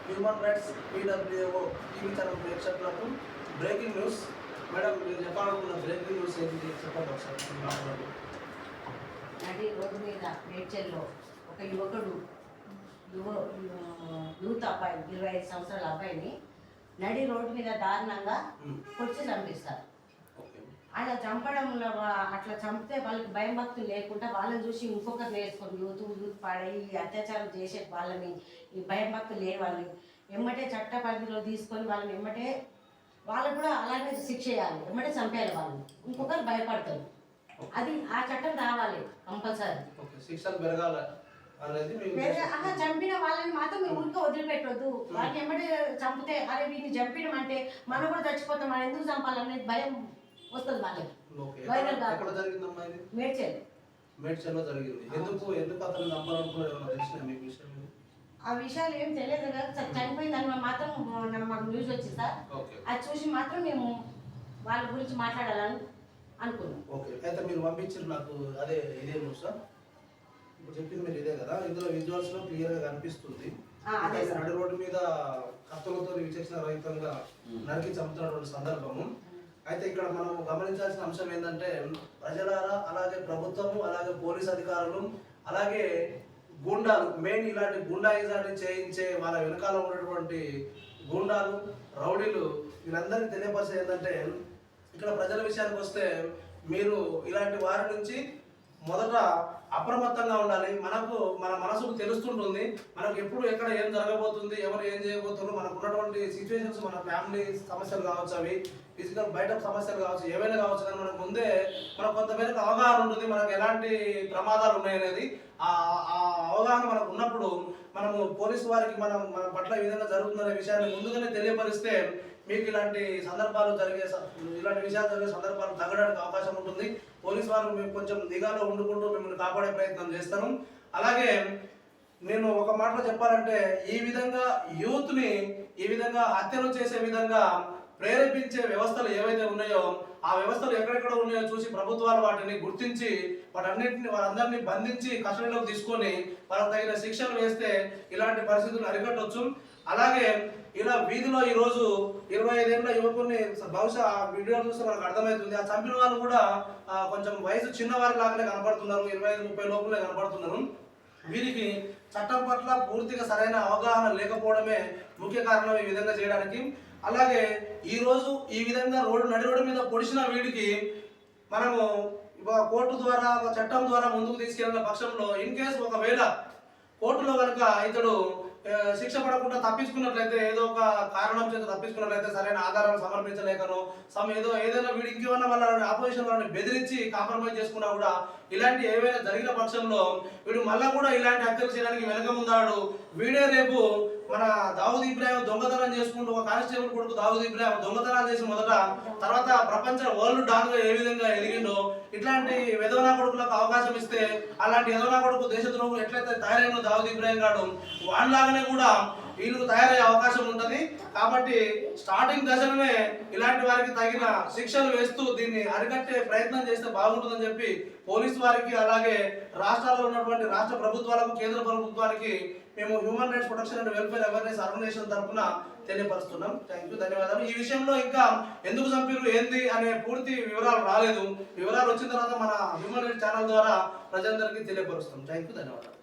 Human rights PWO TV channel ప్రేక్షకులకు breaking news. Madam, మీరు చెప్పాలనుకున్న బ్రేకింగ్ న్యూస్ ఏంటి చెప్పండి ఒకసారి. నడి రోడ్డు మీద మేడ్చల్లో ఒక యువకుడు యూత్ అబ్బాయి 25 సంవత్సరాల అబ్బాయిని నడి రోడ్డు మీద దారుణంగా పొడిచి చంపిస్తారు. ఆయన చంపడంలో అట్లా చంపితే వాళ్ళకి భయం భక్తులు లేకుండా వాళ్ళని చూసి ఇంకొకరు నేర్చుకొని యూత్ పాడై అత్యాచారం చేసే వాళ్ళని ఈ భయం భక్తులు లేని వాళ్ళని ఎమ్మటే చట్ట పరిధిలో తీసుకొని వాళ్ళని ఎమ్మటే వాళ్ళకు కూడా అలాగే శిక్ష చేయాలి, ఎమ్మటే చంపేయాలి వాళ్ళని, ఇంకొకరు భయపడతారు. అది ఆ చట్టం రావాలి కంపల్సరీ. శిక్షలు పెరగాలి. చంపిన వాళ్ళని మాత్రం మేము ఊరికే వదిలిపెట్టొద్దు. వాళ్ళకి ఎమ్మటే చంపితే అరే వీడిని చంపినం అంటే మనం కూడా చచ్చిపోతాం, మనం ఎందుకు చంపాలనే భయం వస్తుంది వాళ్ళకి. మేడ్చల్లో జరిగింది. ఎందుకు అతను చంపాలనుకున్నారు? ఆ విషయాలు ఏం తెలియదు కదా, చనిపోయిందని మాత్రం మాకు న్యూస్ వచ్చింది సార్. అది చూసి మాత్రం మేము వాళ్ళ గురించి మాట్లాడాలని అనుకున్నాం. ఓకే, అయితే మీరు పంపించారు నాకు అదే ఇదే న్యూస్ సార్. ఇప్పుడు చెప్పింది మీరు ఇదే కదా, ఇందులో విజువల్స్ లో క్లియర్ గా కనిపిస్తుంది. నడి రోడ్డు మీద కత్తులతో విచక్షణ రహితంగా నరికి చంపుతున్నటువంటి సందర్భము. అయితే ఇక్కడ మనం గమనించాల్సిన అంశం ఏంటంటే, ప్రజలారా, అలాగే ప్రభుత్వము, అలాగే పోలీస్ అధికారులు, అలాగే గూండాలు, మెయిన్ ఇలాంటి గుండాయిజాన్ని చేయించే వాళ్ళ వెనకాల ఉన్నటువంటి గూండాలు, రౌడీలు, వీళ్ళందరికీ తెలియపరిచేది ఏంటంటే, ఇక్కడ ప్రజల విషయానికి వస్తే మీరు ఇలాంటి వారి నుంచి మొదట అప్రమత్తంగా ఉండాలి. మన మనసుకు తెలుస్తుంటుంది మనకు ఎప్పుడు ఎక్కడ ఏం జరగబోతుంది, ఎవరు ఏం చేయబోతున్నారు, మనకు ఉన్నటువంటి సిచ్యువేషన్స్, మన ఫ్యామిలీ సమస్యలు కావచ్చు, అవి ఫిజికల్ బయట సమస్యలు కావచ్చు, ఏవైనా కావచ్చు, కానీ మనకు ముందే మనకు కొంతమేరకు అవగాహన ఉంటుంది మనకు ఎలాంటి ప్రమాదాలు ఉన్నాయనేది. ఆ అవగాహన మనకు ఉన్నప్పుడు మనము పోలీసు వారికి మన పట్ల ఈ విధంగా జరుగుతుందనే విషయాన్ని ముందుగానే తెలియపరిస్తే మీకు ఇలాంటి విషయాలు జరిగే సందర్భాలు తగ్గడానికి అవకాశం ఉంటుంది. పోలీసు వారు మీకు కొంచెం నిఘాలో ఉండుకుంటూ మిమ్మల్ని కాపాడే ప్రయత్నం చేస్తారు. అలాగే నేను ఒక మాటలో చెప్పాలంటే, ఈ విధంగా యూత్ని ఈ విధంగా హత్యలు చేసే విధంగా ప్రేరేపించే వ్యవస్థలు ఏవైతే ఉన్నాయో, ఆ వ్యవస్థలు ఎక్కడెక్కడ ఉన్నాయో చూసి ప్రభుత్వాలు వాటిని గుర్తించి వారందరినీ బంధించి కస్టడీలోకి తీసుకొని వాళ్ళకి తగిన శిక్షలు వేస్తే ఇలాంటి పరిస్థితులు అరికట్టవచ్చు. అలాగే ఇలా వీధిలో ఈరోజు 25 ఏళ్ళ యువకుని బహుశా వీడియో చూస్తే మనకు అర్థమవుతుంది, ఆ చంపిన వాళ్ళు కూడా కొంచెం వయసు చిన్నవారి లాగానే కనపడుతున్నారు, 25-30 లోపలే కనపడుతున్నారు. వీరికి చట్టం పట్ల పూర్తిగా సరైన అవగాహన లేకపోవడమే ముఖ్య కారణం ఈ విధంగా చేయడానికి. అలాగే ఈరోజు ఈ విధంగా నడి రోడ్డు మీద పొడిచిన వీడికి మనము కోర్టు ద్వారా, చట్టం ద్వారా ముందుకు తీసుకెళ్లిన పక్షంలో, ఇన్ కేసు ఒకవేళ కోర్టులో కనుక ఇతడు శిక్ష పడకుండా తప్పించుకున్నట్లయితే, ఏదో ఒక కారణం చేత తప్పించుకున్నట్లయితే, సరైన ఆధారాలు సమర్పించలేకనో ఏదైనా వీడు ఇంకేమన్నా వాళ్ళని ఆపోజిషన్ వాళ్ళని బెదిరించి కాంప్రమైజ్ చేసుకున్నా కూడా, ఇలాంటి ఏవైనా జరిగిన పక్షంలో వీడు మళ్ళా కూడా ఇలాంటి హత్యలు చేయడానికి వెనక ముందాడు. వీడే రేపు మన దావుద్ ఇబ్రాహిం దొంగతనం చేసుకుంటూ, ఒక కానిస్టేబుల్ కొడుకు దావుద్ ఇబ్రాహిం దొంగతనాలు చేసి తర్వాత ప్రపంచ వరల్డ్ డాన్ గా ఏ విధంగా ఎదిగిండో, ఇట్లాంటి వెధవనా కొడుకులకు అవకాశం ఇస్తే, అలాంటి వెధవనా కొడుకు దేశద్రోహులు ఎట్లయితే తయారైన దావుద్ ఇబ్రాహిం గాడు, వాళ్ళలాగానే కూడా వీళ్ళకు తయారయ్యే అవకాశం ఉంటుంది. కాబట్టి స్టార్టింగ్ దశలోనే ఇలాంటి వారికి తగిన శిక్షలు వేస్తూ దీన్ని అరికట్టే ప్రయత్నం చేస్తే బాగుంటుందని చెప్పి పోలీసు వారికి, అలాగే రాష్ట్రాల్లో ఉన్నటువంటి రాష్ట్ర ప్రభుత్వాలకు, కేంద్ర ప్రభుత్వానికి మేము human rights protection and welfare awareness organization తరఫున తెలియపరుస్తున్నాం. థ్యాంక్ యూ, ధన్యవాదాలు. ఈ విషయంలో ఇంకా ఎందుకు చంపారు ఏంది అనే పూర్తి వివరాలు రాలేదు. వివరాలు వచ్చిన తర్వాత మన హ్యూమన్ రైట్స్ ఛానల్ ద్వారా ప్రజలందరికీ తెలియపరుస్తాం. థ్యాంక్ యూ, ధన్యవాదాలు.